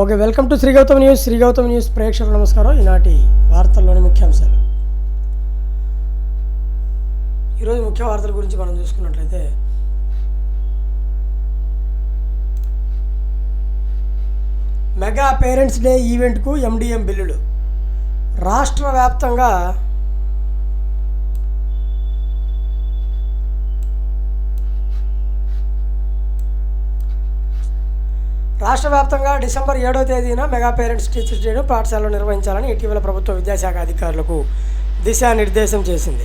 Okay, welcome to Shri Gautam news. Shri Gautam news ప్రేక్షకులకు నమస్కారం. ఈనాటి వార్తల్లోని ముఖ్యాంశాలు. ఈరోజు ముఖ్య వార్తల గురించి మనం చూసుకున్నట్లయితే, మెగా పేరెంట్స్ డే ఈవెంట్కు ఎండిఎం బిల్లులు. రాష్ట్ర వ్యాప్తంగా డిసెంబర్ 7వ తేదీన మెగా పేరెంట్స్ టీచర్స్ డేను పాఠశాలలో నిర్వహించాలని ఇటీవల ప్రభుత్వ విద్యాశాఖ అధికారులకు దిశానిర్దేశం చేసింది.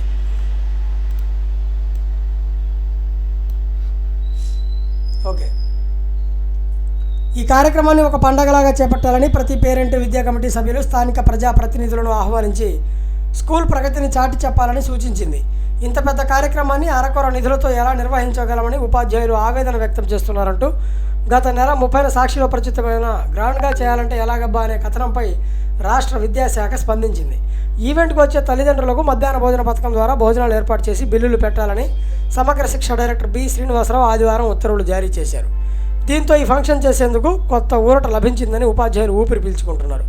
ఓకే, ఈ కార్యక్రమాన్ని ఒక పండగలాగా చేపట్టాలని ప్రతి పేరెంట్ విద్యా కమిటీ సభ్యులు స్థానిక ప్రజాప్రతినిధులను ఆహ్వానించి స్కూల్ ప్రగతిని చాటి చెప్పాలని సూచించింది. ఇంత పెద్ద కార్యక్రమాన్ని అరకొర నిధులతో ఎలా నిర్వహించగలమని ఉపాధ్యాయులు ఆవేదన వ్యక్తం చేస్తున్నారంటూ గత నెల 30న సాక్షిలో ప్రచురితమైన గ్రాండ్గా చేయాలంటే ఎలాగబ్బా అనే కథనంపై రాష్ట్ర విద్యాశాఖ స్పందించింది. ఈవెంట్కు వచ్చే తల్లిదండ్రులకు మధ్యాహ్న భోజన పథకం ద్వారా భోజనాలు ఏర్పాటు చేసి బిల్లులు పెట్టాలని సమగ్ర శిక్ష డైరెక్టర్ బి శ్రీనివాసరావు ఆదివారం ఉత్తర్వులు జారీ చేశారు. దీంతో ఈ ఫంక్షన్ చేసేందుకు కొత్త ఊరట లభించిందని ఉపాధ్యాయులు ఊపిరి పీల్చుకుంటున్నారు.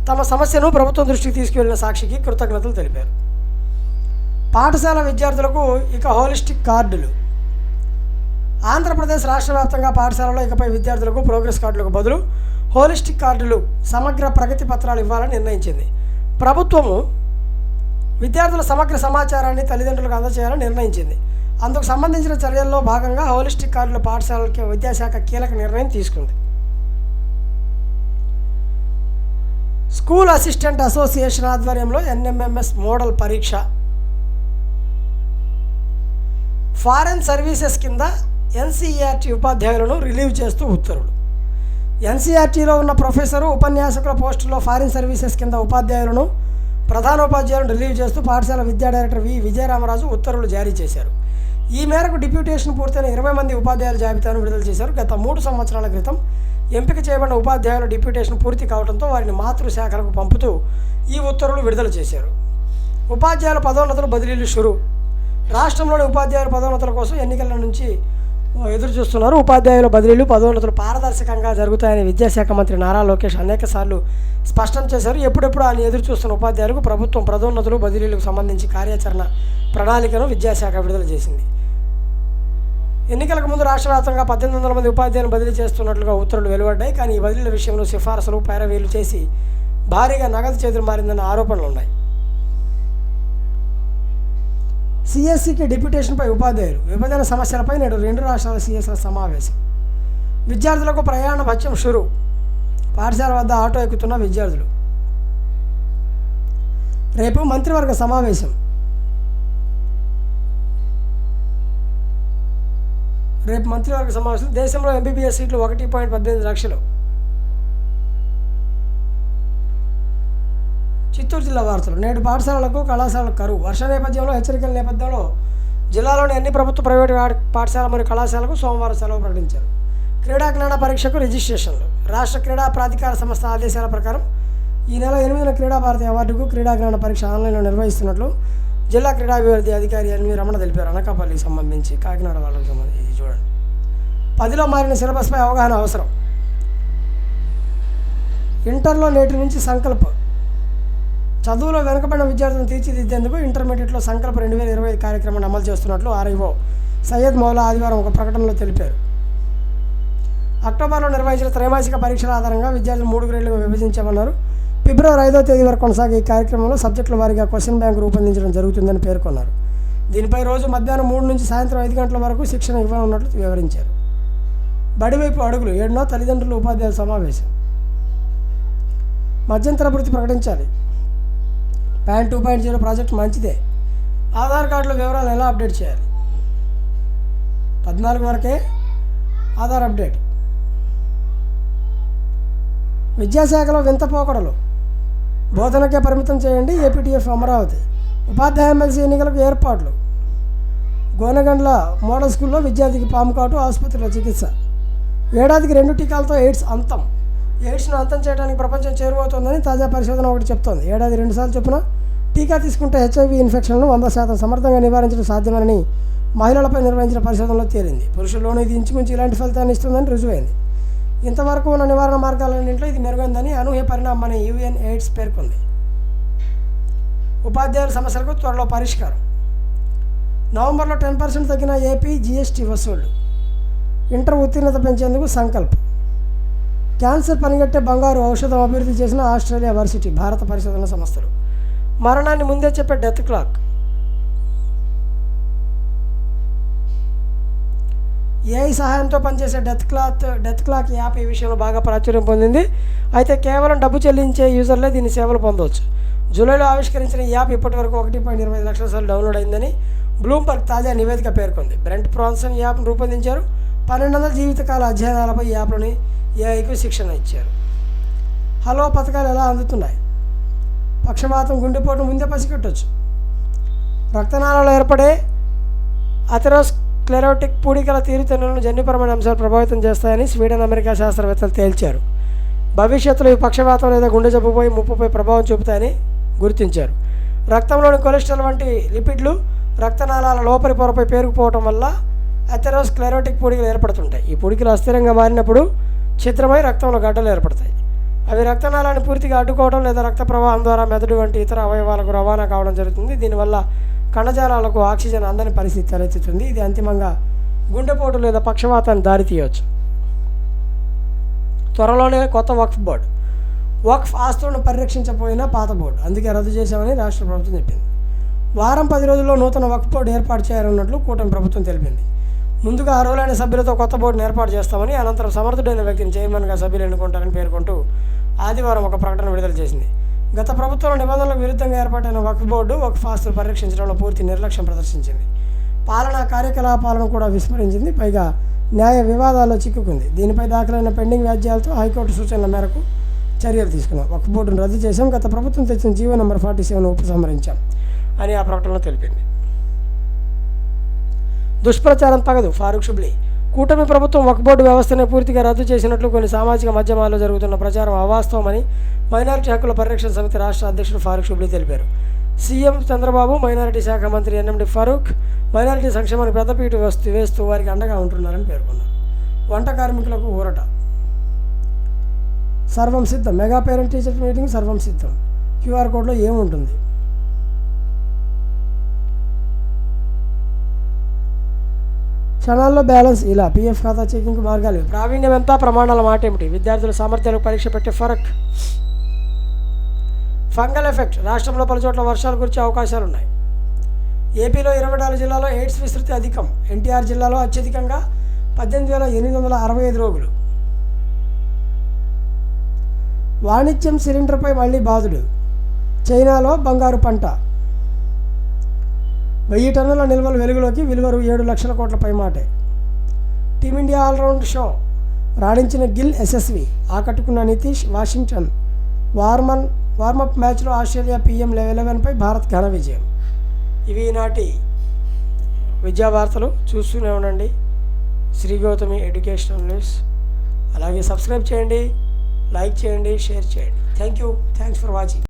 తమ సమస్యను ప్రభుత్వం దృష్టికి తీసుకువెళ్లిన సాక్షికి కృతజ్ఞతలు తెలిపారు. పాఠశాల విద్యార్థులకు ఇక హోలిస్టిక్ కార్డులు. ఆంధ్రప్రదేశ్ రాష్ట్ర వ్యాప్తంగా పాఠశాలలో ఇకపై విద్యార్థులకు ప్రోగ్రెస్ కార్డులకు బదులు హోలిస్టిక్ కార్డులు, సమగ్ర ప్రగతి పత్రాలు ఇవ్వాలని నిర్ణయించింది. ప్రభుత్వము విద్యార్థుల సమగ్ర సమాచారాన్ని తల్లిదండ్రులకు అందజేయాలని నిర్ణయించింది. అందుకు సంబంధించిన చర్యల్లో భాగంగా హోలిస్టిక్ కార్డుల పాఠశాలకి విద్యాశాఖ కీలక నిర్ణయం తీసుకుంది. స్కూల్ అసిస్టెంట్ అసోసియేషన్ ఆధ్వర్యంలో ఎన్ఎంఎంఎస్ మోడల్ పరీక్ష. ఫారెన్ సర్వీసెస్ కింద ఎన్సీఈఆర్టీ ఉపాధ్యాయులను రిలీవ్ చేస్తూ ఉత్తర్వులు. ఎన్సీఆర్టీలో ఉన్న ప్రొఫెసరు, ఉపన్యాసకుల పోస్టుల్లో ఫారిన్ సర్వీసెస్ కింద ఉపాధ్యాయులను, ప్రధానోపాధ్యాయులను రిలీవ్ చేస్తూ పాఠశాల విద్యా డైరెక్టర్ వి విజయరామరాజు ఉత్తర్వులు జారీ చేశారు. ఈ మేరకు డిప్యూటేషన్ పూర్తయిన 20 మంది ఉపాధ్యాయుల జాబితాను విడుదల చేశారు. గత 3 సంవత్సరాల క్రితం ఎంపిక చేయబడిన ఉపాధ్యాయుల డిప్యూటేషన్ పూర్తి కావడంతో వారిని మాతృశాఖలకు పంపుతూ ఈ ఉత్తర్వులు విడుదల చేశారు. ఉపాధ్యాయుల పదోన్నతులు బదిలీలు షురు. రాష్ట్రంలోని ఉపాధ్యాయుల పదోన్నతుల కోసం ఎన్నికల నుంచి ఎదురు చూస్తున్నారు. ఉపాధ్యాయుల బదిలీలు, పదోన్నతులు పారదర్శకంగా జరుగుతాయని విద్యాశాఖ మంత్రి నారా లోకేష్ అనేకసార్లు స్పష్టం చేశారు. ఎప్పుడెప్పుడు ఆయన ఎదురు చూస్తున్న ఉపాధ్యాయులకు ప్రభుత్వం పదోన్నతులు, బదిలీలకు సంబంధించి కార్యాచరణ ప్రణాళికను విద్యాశాఖ విడుదల చేసింది. ఎన్నికలకు ముందు రాష్ట్ర వ్యాప్తంగా 1800 మంది ఉపాధ్యాయులను బదిలీ చేస్తున్నట్లుగా ఉత్తర్వులు వెలువడ్డాయి. కానీ ఈ బదిలీల విషయంలో సిఫారసులు, పైరవీలు చేసి భారీగా నగదు చేతులు మారిందన్న ఆరోపణలు ఉన్నాయి. సిఎస్సికి డిప్యూటేషన్పై ఉపాధ్యాయులు విభజన సమస్యలపై నేడు 2 రాష్ట్రాల సిఎస్ల సమావేశం. విద్యార్థులకు ప్రయాణ భత్యం షురు. పాఠశాల వద్ద ఆటో ఎక్కుతున్న విద్యార్థులు. రేపు మంత్రివర్గ సమావేశం. దేశంలో ఎంబీబీఎస్ సీట్లు 1.18 లక్షలు. చిత్తూరు జిల్లా వార్తలు. నేడు పాఠశాలలకు, కళాశాలకు కరువు. వర్ష నేపథ్యంలో, హెచ్చరికల నేపథ్యంలో జిల్లాలోని అన్ని ప్రభుత్వ, ప్రైవేటు పాఠశాల మరియు కళాశాలకు సోమవారం సెలవు ప్రకటించారు. క్రీడా పరీక్షకు రిజిస్ట్రేషన్లు. రాష్ట్ర క్రీడా ప్రాధికార సంస్థ ఆదేశాల ప్రకారం ఈ నెల 8న క్రీడా భారతి అవార్డుకు క్రీడాజ్ఞాన పరీక్ష ఆన్లైన్లో నిర్వహిస్తున్నట్లు జిల్లా క్రీడాభివృద్ధి అధికారి ఎన్వి రమణ తెలిపారు. అనకాపల్లికి సంబంధించి, కాకినాడ వాళ్ళకి సంబంధించి. ఇది చూడండి, 10లో మారిన సిలబస్పై అవగాహన అవసరం. ఇంటర్లో నేటి నుంచి సంకల్పం. చదువులో వెనుకబడిన విద్యార్థులను తీర్చిదిద్దేందుకు ఇంటర్మీడియట్లో సంకల్ప 2025 కార్యక్రమాన్ని అమలు చేస్తున్నట్లు ఆర్ఐఓ సయ్యద్ మౌలా ఆదివారం ఒక ప్రకటనలో తెలిపారు. అక్టోబర్లో నిర్వహించిన త్రైమాసిక పరీక్షల ఆధారంగా విద్యార్థులు 3 గ్రేడ్లుగా విభజించామన్నారు. ఫిబ్రవరి 5వ తేదీ వరకు కొనసాగే ఈ కార్యక్రమంలో సబ్జెక్టుల వారీగా క్వశ్చన్ బ్యాంకు రూపొందించడం జరుగుతుందని పేర్కొన్నారు. దీనిపై రోజు మధ్యాహ్నం 3 నుంచి సాయంత్రం 5 గంటల వరకు శిక్షణ ఇవ్వనున్నట్లు వివరించారు. బడివైపు అడుగులు. 7న తల్లిదండ్రులు, ఉపాధ్యాయుల సమావేశం. మధ్యంతర వృత్తి ప్రకటించాలి. PAN 2.0 ప్రాజెక్ట్ మంచిదే. ఆధార్ కార్డుల వివరాలు ఎలా అప్డేట్ చేయాలి? 14 వరకే ఆధార్ అప్డేట్. విద్యాశాఖలో వింత పోకడలు. బోధనకే పరిమితం చేయండి ఏపీటీఎఫ్ అమరావతి. ఉపాధ్యాయ ఎమ్మెల్సీ ఎన్నికలకు ఏర్పాట్లు. గోనెగండ్ల మోడల్ స్కూల్లో విద్యార్థికి పాము కాటు, ఆసుపత్రిలో చికిత్స. ఏడాదికి 2 టీకాలతో ఎయిడ్స్ అంతం. ఎయిడ్స్ను అంతం చేయడానికి ప్రపంచం చేరువవుతోందని తాజా పరిశోధన ఒకటి చెప్తోంది. ఏడాది 2 సార్లు చొప్పున టీకా తీసుకుంటే హెచ్ఐవి ఇన్ఫెక్షన్ను 100% సమర్థంగా నివారించడం సాధ్యమని మహిళలపై నిర్వహించిన పరిశోధనలో తేలింది. పురుషుల్లోనూ ఇది ఇంచుమించు ఇలాంటి ఫలితాన్ని ఇస్తుందని రుజువైంది. ఇంతవరకు ఉన్న నివారణ మార్గాలన్నింటిలో ఇది మెరుగైందని అనూహ్య పరిణామం అని యుఎన్ ఎయిడ్స్ పేర్కొంది. ఉపాధ్యాయుల సమస్యలకు త్వరలో పరిష్కారం. నవంబర్లో 10% తగ్గిన ఏపీ జీఎస్టీ వసూళ్లు. ఇంటర్ ఉత్తీర్ణత పెంచేందుకు సంకల్పం. క్యాన్సర్ పనిగట్టే బంగారు ఔషధం అభివృద్ధి చేసిన ఆస్ట్రేలియా వర్సిటీ, భారత పరిశోధన సంస్థలు. మరణాన్ని ముందే చెప్పే డెత్ క్లాక్. ఏఐ సహాయంతో పనిచేసే డెత్ క్లాక్ యాప్ ఈ విషయంలో బాగా ప్రాచుర్యం పొందింది. అయితే కేవలం డబ్బు చెల్లించే యూజర్లే దీని సేవలు పొందవచ్చు. జూలైలో ఆవిష్కరించిన ఈ యాప్ ఇప్పటివరకు 1.25 లక్షల సార్లు డౌన్లోడ్ అయిందని బ్లూంబర్గ్ తాజా నివేదిక పేర్కొంది. బ్రెంట్ బ్రాన్సన్ ఈ యాప్ను రూపొందించారు. 1200 జీవితకాల అధ్యయనాలపై ఈ యాప్లోని ఏఐకు శిక్షణ ఇచ్చారు. హలో పథకాలు ఎలా అందుతున్నాయి? పక్షవాతం, గుండెపోటు ముందే పసిగట్టవచ్చు. రక్తనాళాల్లో ఏర్పడే అథెరోస్క్లెరోటిక్ పూడికల తీరుతెన్నులను జన్యుపరమైన అంశాలు ప్రభావితం చేస్తాయని స్వీడన్, అమెరికా శాస్త్రవేత్తలు తేల్చారు. భవిష్యత్తులో ఈ పక్షవాతం లేదా గుండె జబ్బుపై ముప్పుపై ప్రభావం చూపుతాయని గుర్తించారు. రక్తంలోని కొలెస్ట్రాల్ వంటి లిపిడ్లు రక్తనాళాల లోపలి పొరపై పేరుకుపోవటం వల్ల అథెరోస్క్లెరోటిక్ పూడికలు ఏర్పడుతుంటాయి. ఈ పూడికలు అస్థిరంగా మారినప్పుడు ఛిద్రమై రక్తంలో గడ్డలు ఏర్పడతాయి. అవి రక్తనాళాన్ని పూర్తిగా అడ్డుకోవడం లేదా రక్త ప్రవాహం ద్వారా మెదడు వంటి ఇతర అవయవాలకు రవాణా కావడం జరుగుతుంది. దీనివల్ల కణజాలాలకు ఆక్సిజన్ అందని పరిస్థితి తలెత్తుతుంది. ఇది అంతిమంగా గుండెపోటు లేదా పక్షవాతాన్ని దారితీయవచ్చు. త్వరలోనే కొత్త వక్ఫ్ బోర్డు. వక్ఫ్ ఆస్తులను పరిరక్షించకపోయినా పాత బోర్డు, అందుకే రద్దు చేశామని రాష్ట్ర ప్రభుత్వం చెప్పింది. వారం 10 రోజుల్లో నూతన వక్ఫ్ బోర్డు ఏర్పాటు చేయాలన్నట్లు కూటమి ప్రభుత్వం తెలిపింది. ముందుగా అర్హులైన సభ్యులతో కొత్త బోర్డును ఏర్పాటు చేస్తామని, అనంతరం సమర్థుడైన వ్యక్తిని చైర్మన్గా సభ్యులు ఎన్నుకుంటారని పేర్కొంటూ ఆదివారం ఒక ప్రకటన విడుదల చేసింది. గత ప్రభుత్వంలో నిబంధనలకు విరుద్ధంగా ఏర్పాటైన వక్ఫ్ బోర్డు వక్ఫ్ ఆస్తులు పరిరక్షించడంలో పూర్తి నిర్లక్ష్యం ప్రదర్శించింది. పాలనా కార్యకలాపాలను కూడా విస్మరించింది. పైగా న్యాయ వివాదాల్లో చిక్కుకుంది. దీనిపై దాఖలైన పెండింగ్ వ్యాజ్యాలతో హైకోర్టు సూచనల మేరకు చర్యలు తీసుకున్నాం. వక్ఫ్ బోర్డును రద్దు చేశాం. గత ప్రభుత్వం తెచ్చిన జీవో నెంబర్ 47 ఉపసంహరించాం అని ఆ ప్రకటనలో తెలిపింది. దుష్ప్రచారం తగదు, ఫారూక్ షుబ్లీ. కూటమి ప్రభుత్వం వక్ఫ్ బోర్డు వ్యవస్థనే పూర్తిగా రద్దు చేసినట్లు కొన్ని సామాజిక మాధ్యమాల్లో జరుగుతున్న ప్రచారం అవాస్తవమని మైనారిటీ హక్కుల పరిరక్షణ సమితి రాష్ట్ర అధ్యక్షుడు ఫారూక్ షుబ్లీ తెలిపారు. సీఎం చంద్రబాబు, మైనారిటీ శాఖ మంత్రి ఎన్ఎండి ఫరూక్ మైనారిటీ సంక్షేమానికి పెద్దపీట వేస్తూ వారికి అండగా ఉంటున్నారని పేర్కొన్నారు. వంట కార్మికులకు ఊరట. సర్వం సిద్ధం. మెగా పేరెంట్ టీచర్ మీటింగ్ సర్వం సిద్ధం. క్యూఆర్ కోడ్లో ఏముంటుంది? క్షణాల్లో బ్యాలెన్స్ ఇలా. పీఎఫ్ ఖాతా చెకింగ్ మార్గాలు. ప్రావీణ్యం ఎంత, ప్రమాణాల మాట ఏమిటి? విద్యార్థుల సామర్థ్యాలకు పరీక్ష పెట్టే ఫరక్. Fungal effect. రాష్ట్రంలో పలుచోట్ల వర్షాలు కురిసే అవకాశాలున్నాయి. ఏపీలో 24 జిల్లాలో ఎయిడ్స్ విస్తృతి అధికం. ఎన్టీఆర్ జిల్లాలో అత్యధికంగా 18,865 రోగులు. వాణిజ్యం సిలిండర్పై మళ్లీ బాధుడు. చైనాలో బంగారు పంట. 1000 టన్నుల నిల్వలు వెలుగులోకి. విలువ 7 లక్షల కోట్ల పైమాటే. Team India allround show. రాణించిన గిల్, యశస్వి. ఆకట్టుకున్న నితీష్. వాషింగ్టన్. వార్మప్ మ్యాచ్లో ఆస్ట్రేలియా PM 11పై భారత్ ఘన విజయం. ఇవి ఈనాటి విద్యా వార్తలు. చూస్తూనే ఉండండి శ్రీ గౌతమి ఎడ్యుకేషనల్ న్యూస్. అలాగే సబ్స్క్రైబ్ చేయండి, లైక్ చేయండి, షేర్ చేయండి. Thanks for watching.